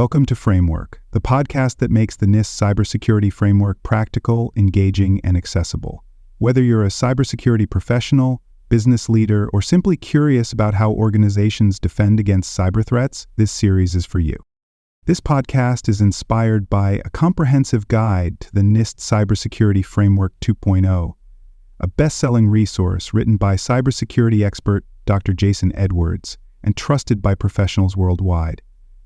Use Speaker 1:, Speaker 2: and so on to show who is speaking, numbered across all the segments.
Speaker 1: Welcome to Framework, the podcast that makes the NIST cybersecurity framework practical, engaging, and accessible. Whether you're a cybersecurity professional, business leader, or simply curious about how organizations defend against cyber threats, this series is for you. This podcast is inspired by a comprehensive guide to the NIST Cybersecurity Framework 2.0, a best-selling resource written by cybersecurity expert Dr. Jason Edwards and trusted by professionals worldwide.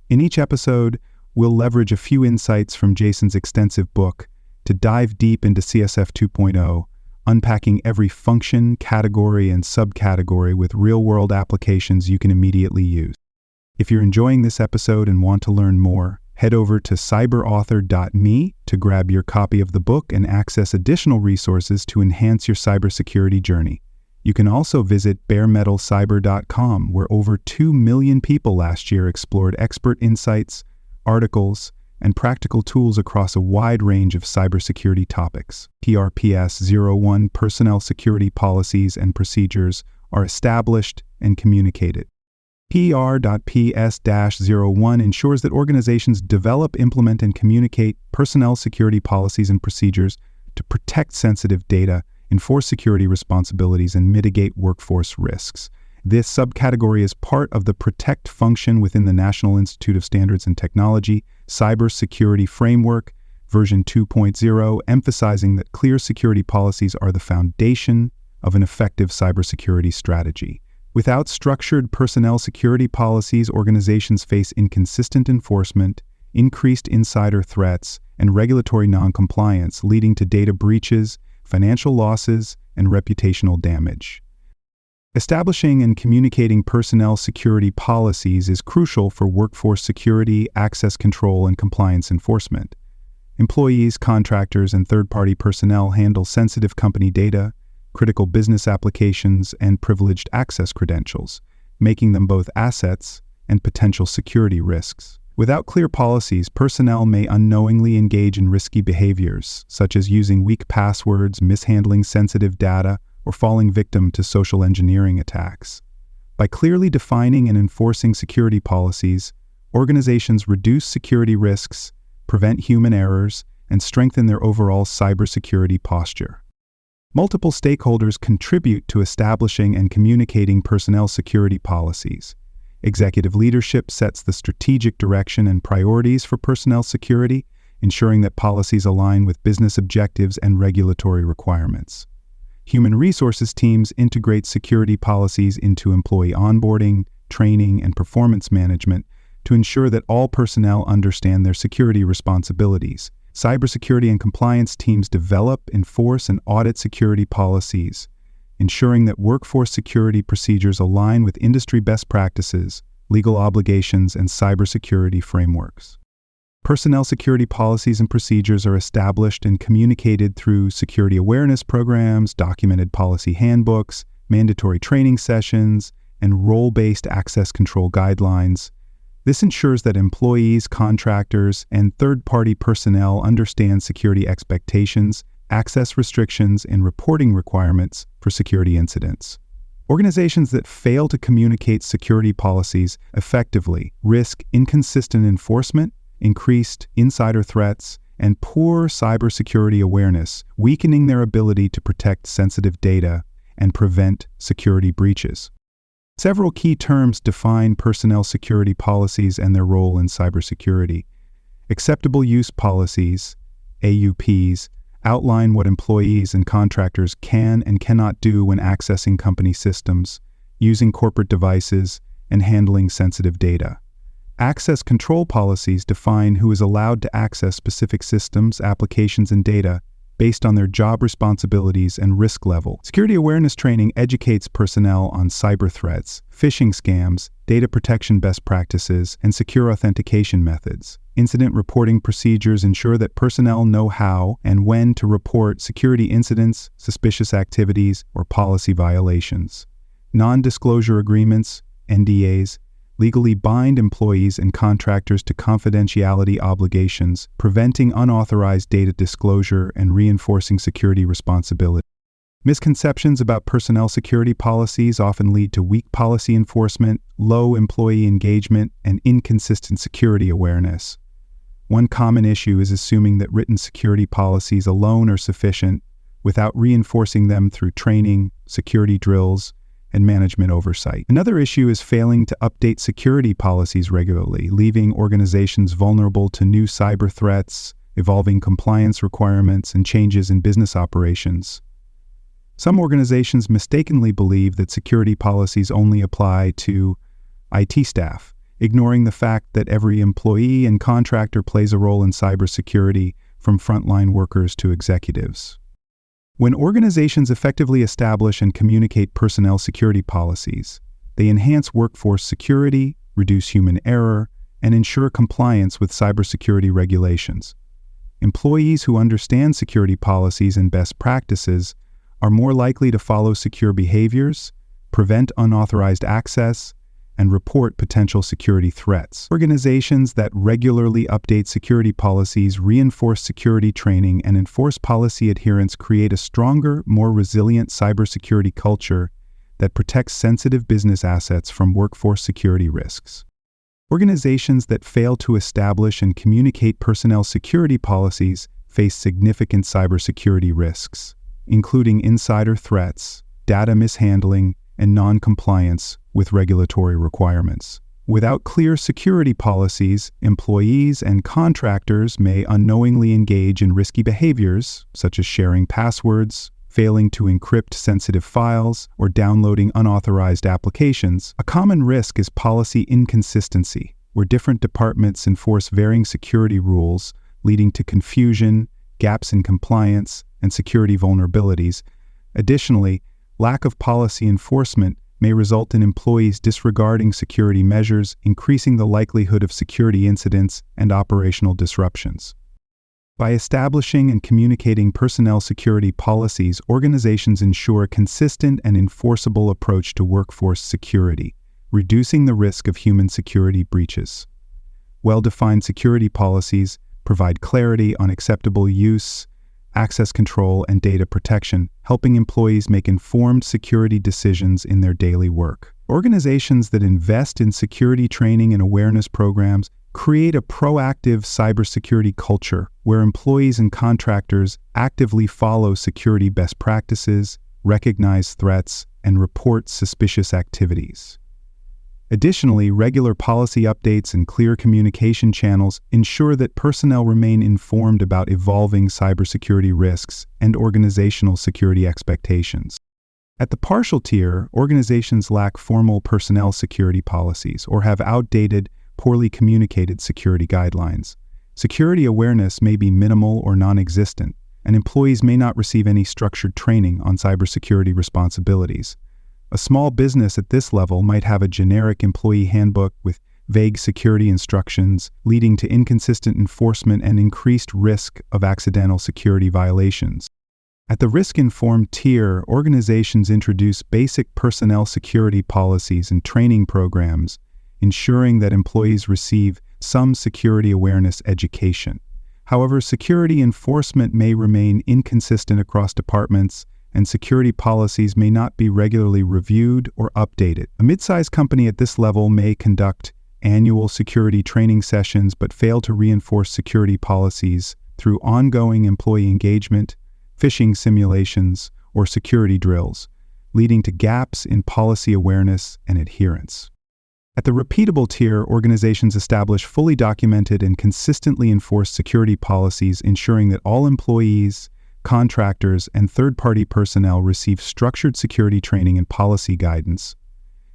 Speaker 1: In each episode, we'll leverage a few insights from Jason's extensive book to dive deep into CSF 2.0, unpacking every function, category, and subcategory with real-world applications you can immediately use. If you're enjoying this episode and want to learn more, head over to cyberauthor.me to grab your copy of the book and access additional resources to enhance your cybersecurity journey. You can also visit baremetalcyber.com, where over 2 million people last year explored expert insights, articles, and practical tools across a wide range of cybersecurity topics. PR.PS-01 personnel security policies and procedures are established and communicated. PR.PS-01 ensures that organizations develop, implement, and communicate personnel security policies and procedures to protect sensitive data, enforce security responsibilities, and mitigate workforce risks. This subcategory is part of the Protect function within the National Institute of Standards and Technology Cybersecurity Framework, version 2.0, emphasizing that clear security policies are the foundation of an effective cybersecurity strategy. Without structured personnel security policies, organizations face inconsistent enforcement, increased insider threats, and regulatory noncompliance, leading to data breaches, financial losses, and reputational damage. Establishing and communicating personnel security policies is crucial for workforce security, access control, and compliance enforcement. Employees, contractors, and third-party personnel handle sensitive company data, critical business applications, and privileged access credentials, making them both assets and potential security risks. Without clear policies, personnel may unknowingly engage in risky behaviors, such as using weak passwords, mishandling sensitive data, or falling victim to social engineering attacks. By clearly defining and enforcing security policies, organizations reduce security risks, prevent human errors, and strengthen their overall cybersecurity posture. Multiple stakeholders contribute to establishing and communicating personnel security policies. Executive leadership sets the strategic direction and priorities for personnel security, ensuring that policies align with business objectives and regulatory requirements. Human resources teams integrate security policies into employee onboarding, training, and performance management to ensure that all personnel understand their security responsibilities. Cybersecurity and compliance teams develop, enforce, and audit security policies, ensuring that workforce security procedures align with industry best practices, legal obligations, and cybersecurity frameworks. Personnel security policies and procedures are established and communicated through security awareness programs, documented policy handbooks, mandatory training sessions, and role-based access control guidelines. This ensures that employees, contractors, and third-party personnel understand security expectations, access restrictions, and reporting requirements for security incidents. Organizations that fail to communicate security policies effectively risk inconsistent enforcement, increased insider threats, and poor cybersecurity awareness, weakening their ability to protect sensitive data and prevent security breaches. Several key terms define personnel security policies and their role in cybersecurity. Acceptable use policies, AUPs, outline what employees and contractors can and cannot do when accessing company systems, using corporate devices, and handling sensitive data. Access control policies define who is allowed to access specific systems, applications, and data based on their job responsibilities and risk level. Security awareness training educates personnel on cyber threats, phishing scams, data protection best practices, and secure authentication methods. Incident reporting procedures ensure that personnel know how and when to report security incidents, suspicious activities, or policy violations. Non-disclosure agreements, NDAs, legally bind employees and contractors to confidentiality obligations, preventing unauthorized data disclosure and reinforcing security responsibility. Misconceptions about personnel security policies often lead to weak policy enforcement, low employee engagement, and inconsistent security awareness. One common issue is assuming that written security policies alone are sufficient without reinforcing them through training, security drills, and management oversight. Another issue is failing to update security policies regularly, leaving organizations vulnerable to new cyber threats, evolving compliance requirements, and changes in business operations. Some organizations mistakenly believe that security policies only apply to IT staff, ignoring the fact that every employee and contractor plays a role in cybersecurity, from frontline workers to executives. When organizations effectively establish and communicate personnel security policies, they enhance workforce security, reduce human error, and ensure compliance with cybersecurity regulations. Employees who understand security policies and best practices are more likely to follow secure behaviors, prevent unauthorized access, and report potential security threats. Organizations that regularly update security policies, reinforce security training, and enforce policy adherence create a stronger, more resilient cybersecurity culture that protects sensitive business assets from workforce security risks. Organizations that fail to establish and communicate personnel security policies face significant cybersecurity risks, including insider threats, data mishandling, and non-compliance with regulatory requirements. Without clear security policies, employees and contractors may unknowingly engage in risky behaviors, such as sharing passwords, failing to encrypt sensitive files, or downloading unauthorized applications. A common risk is policy inconsistency, where different departments enforce varying security rules, leading to confusion, gaps in compliance, and security vulnerabilities. Additionally, lack of policy enforcement may result in employees disregarding security measures, increasing the likelihood of security incidents and operational disruptions. By establishing and communicating personnel security policies, organizations ensure a consistent and enforceable approach to workforce security, reducing the risk of human security breaches. Well-defined security policies provide clarity on acceptable use, access control, and data protection, helping employees make informed security decisions in their daily work. Organizations that invest in security training and awareness programs create a proactive cybersecurity culture where employees and contractors actively follow security best practices, recognize threats, and report suspicious activities. Additionally, regular policy updates and clear communication channels ensure that personnel remain informed about evolving cybersecurity risks and organizational security expectations. At the partial tier, organizations lack formal personnel security policies or have outdated, poorly communicated security guidelines. Security awareness may be minimal or non-existent, and employees may not receive any structured training on cybersecurity responsibilities. A small business at this level might have a generic employee handbook with vague security instructions, leading to inconsistent enforcement and increased risk of accidental security violations. At the risk-informed tier, organizations introduce basic personnel security policies and training programs, ensuring that employees receive some security awareness education. However, security enforcement may remain inconsistent across departments, and security policies may not be regularly reviewed or updated. A mid-sized company at this level may conduct annual security training sessions but fail to reinforce security policies through ongoing employee engagement, phishing simulations, or security drills, leading to gaps in policy awareness and adherence. At the repeatable tier, organizations establish fully documented and consistently enforced security policies, ensuring that all employees, contractors, and third-party personnel receive structured security training and policy guidance.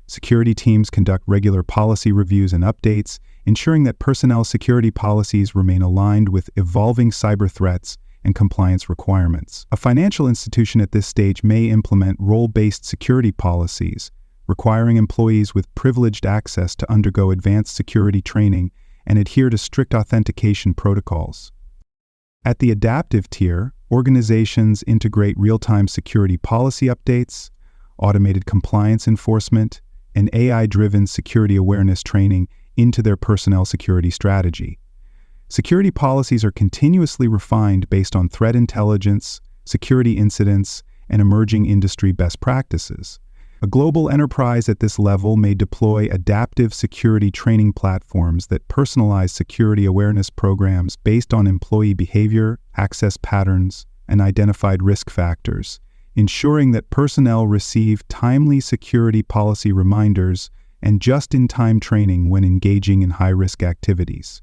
Speaker 1: Security teams conduct regular policy reviews and updates, ensuring that personnel security policies remain aligned with evolving cyber threats and compliance requirements. A financial institution at this stage may implement role-based security policies, requiring employees with privileged access to undergo advanced security training and adhere to strict authentication protocols. At the adaptive tier, organizations integrate real-time security policy updates, automated compliance enforcement, and AI-driven security awareness training into their personnel security strategy. Security policies are continuously refined based on threat intelligence, security incidents, and emerging industry best practices. A global enterprise at this level may deploy adaptive security training platforms that personalize security awareness programs based on employee behavior, access patterns, and identified risk factors, ensuring that personnel receive timely security policy reminders and just-in-time training when engaging in high-risk activities.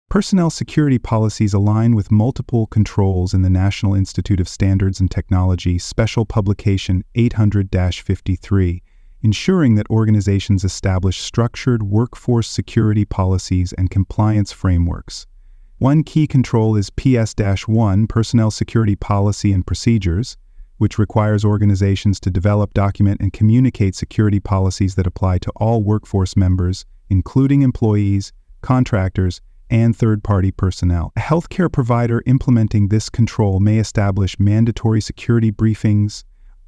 Speaker 1: Personnel security policies align with multiple controls in the National Institute of Standards and Technology Special Publication 800-53, ensuring that organizations establish structured workforce security policies and compliance frameworks. One key control is PS-01, Personnel Security Policy and Procedures, which requires organizations to develop, document, and communicate security policies that apply to all workforce members, including employees, contractors, and third-party personnel. A healthcare provider implementing this control may establish mandatory security briefings,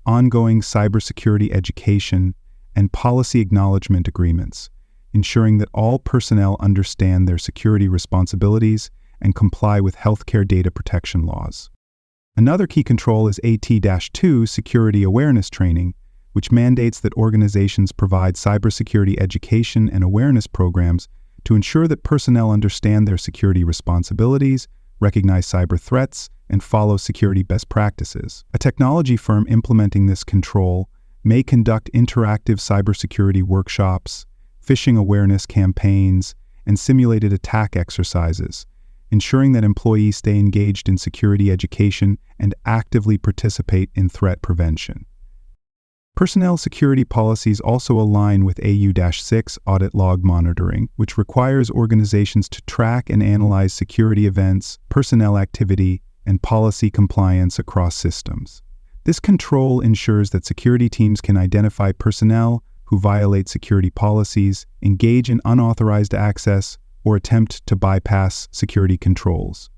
Speaker 1: ongoing cybersecurity education, and policy acknowledgement agreements, ensuring that all personnel understand their security responsibilities and comply with healthcare data protection laws. Another key control is AT-2 Security Awareness Training, which mandates that organizations provide cybersecurity education and awareness programs to ensure that personnel understand their security responsibilities, recognize cyber threats, and follow security best practices. A technology firm implementing this control may conduct interactive cybersecurity workshops, phishing awareness campaigns, and simulated attack exercises, ensuring that employees stay engaged in security education and actively participate in threat prevention. Personnel security policies also align with AU-6 audit log monitoring, which requires organizations to track and analyze security events, personnel activity, and policy compliance across systems. This control ensures that security teams can identify personnel who violate security policies, engage in unauthorized access, or attempt to bypass security controls.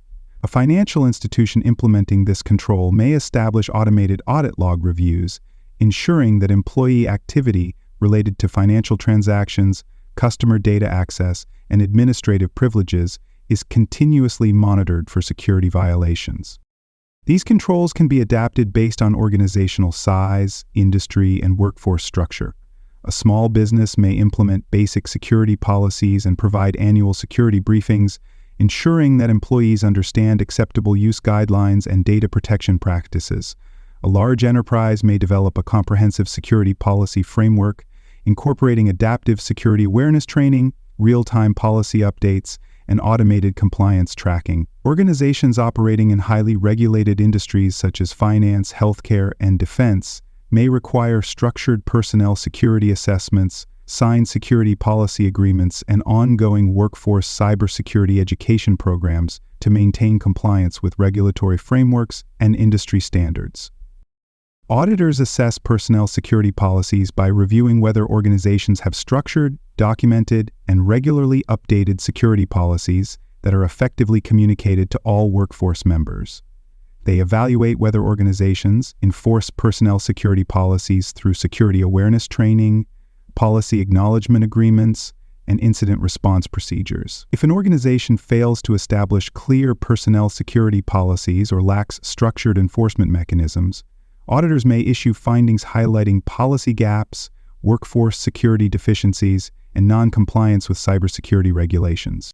Speaker 1: A financial institution implementing this control may establish automated audit log reviews, ensuring that employee activity related to financial transactions, customer data access, and administrative privileges is continuously monitored for security violations. These controls can be adapted based on organizational size, industry, and workforce structure. A small business may implement basic security policies and provide annual security briefings, ensuring that employees understand acceptable use guidelines and data protection practices. A large enterprise may develop a comprehensive security policy framework, incorporating adaptive security awareness training, real-time policy updates, and automated compliance tracking. Organizations operating in highly regulated industries such as finance, healthcare, and defense may require structured personnel security assessments, signed security policy agreements, and ongoing workforce cybersecurity education programs to maintain compliance with regulatory frameworks and industry standards. Auditors assess personnel security policies by reviewing whether organizations have structured, documented, and regularly updated security policies that are effectively communicated to all workforce members. They evaluate whether organizations enforce personnel security policies through security awareness training, policy acknowledgement agreements, and incident response procedures. If an organization fails to establish clear personnel security policies or lacks structured enforcement mechanisms, auditors may issue findings highlighting policy gaps, workforce security deficiencies, and non-compliance with cybersecurity regulations.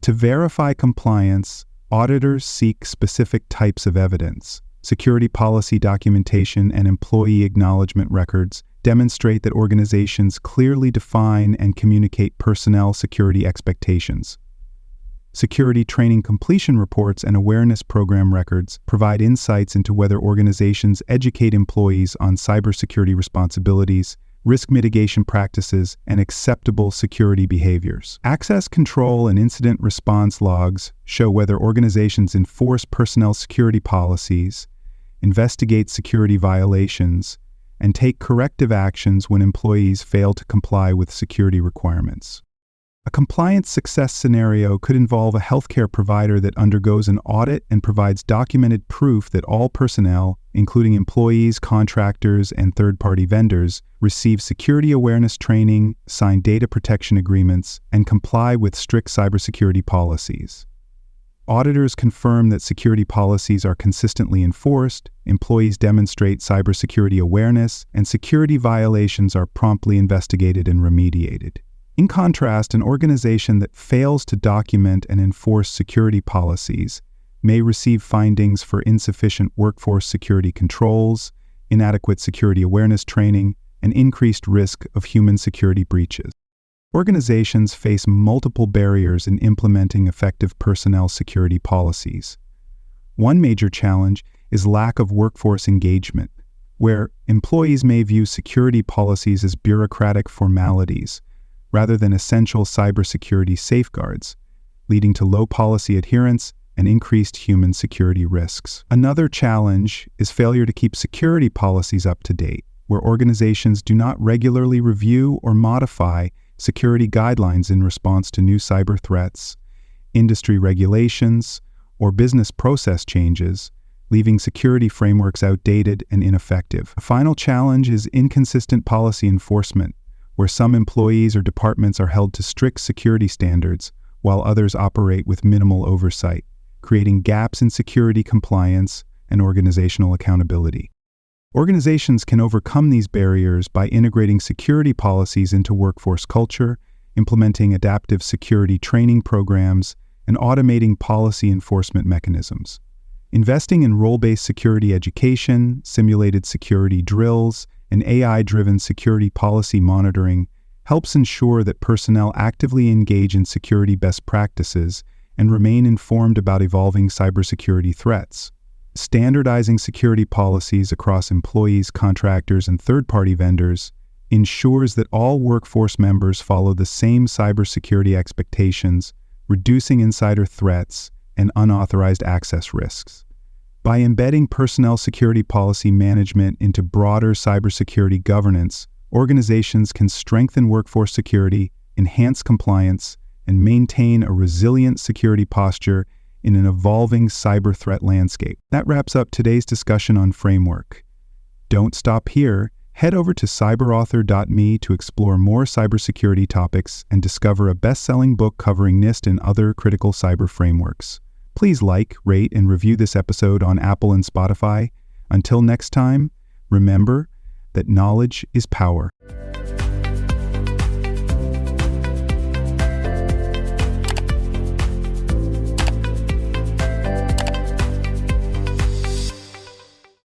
Speaker 1: To verify compliance, auditors seek specific types of evidence. Security policy documentation and employee acknowledgement records demonstrate that organizations clearly define and communicate personnel security expectations. Security training completion reports and awareness program records provide insights into whether organizations educate employees on cybersecurity responsibilities, risk mitigation practices, and acceptable security behaviors. Access control and incident response logs show whether organizations enforce personnel security policies, investigate security violations, and take corrective actions when employees fail to comply with security requirements. A compliance success scenario could involve a healthcare provider that undergoes an audit and provides documented proof that all personnel, including employees, contractors, and third-party vendors, receive security awareness training, sign data protection agreements, and comply with strict cybersecurity policies. Auditors confirm that security policies are consistently enforced, employees demonstrate cybersecurity awareness, and security violations are promptly investigated and remediated. In contrast, an organization that fails to document and enforce security policies may receive findings for insufficient workforce security controls, inadequate security awareness training, and increased risk of human security breaches. Organizations face multiple barriers in implementing effective personnel security policies. One major challenge is lack of workforce engagement, where employees may view security policies as bureaucratic formalities rather than essential cybersecurity safeguards, leading to low policy adherence and increased human security risks. Another challenge is failure to keep security policies up to date, where organizations do not regularly review or modify security guidelines in response to new cyber threats, industry regulations, or business process changes, leaving security frameworks outdated and ineffective. A final challenge is inconsistent policy enforcement, where some employees or departments are held to strict security standards while others operate with minimal oversight, creating gaps in security compliance and organizational accountability. Organizations can overcome these barriers by integrating security policies into workforce culture, implementing adaptive security training programs, and automating policy enforcement mechanisms. Investing in role-based security education, simulated security drills, and AI-driven security policy monitoring helps ensure that personnel actively engage in security best practices and remain informed about evolving cybersecurity threats. Standardizing security policies across employees, contractors, and third-party vendors ensures that all workforce members follow the same cybersecurity expectations, reducing insider threats and unauthorized access risks. By embedding personnel security policy management into broader cybersecurity governance, organizations can strengthen workforce security, enhance compliance, and maintain a resilient security posture in an evolving cyber threat landscape. That wraps up today's discussion on framework. Don't stop here. Head over to cyberauthor.me to explore more cybersecurity topics and discover a best-selling book covering NIST and other critical cyber frameworks. Please like, rate, and review this episode on Apple and Spotify. Until next time, remember that knowledge is power.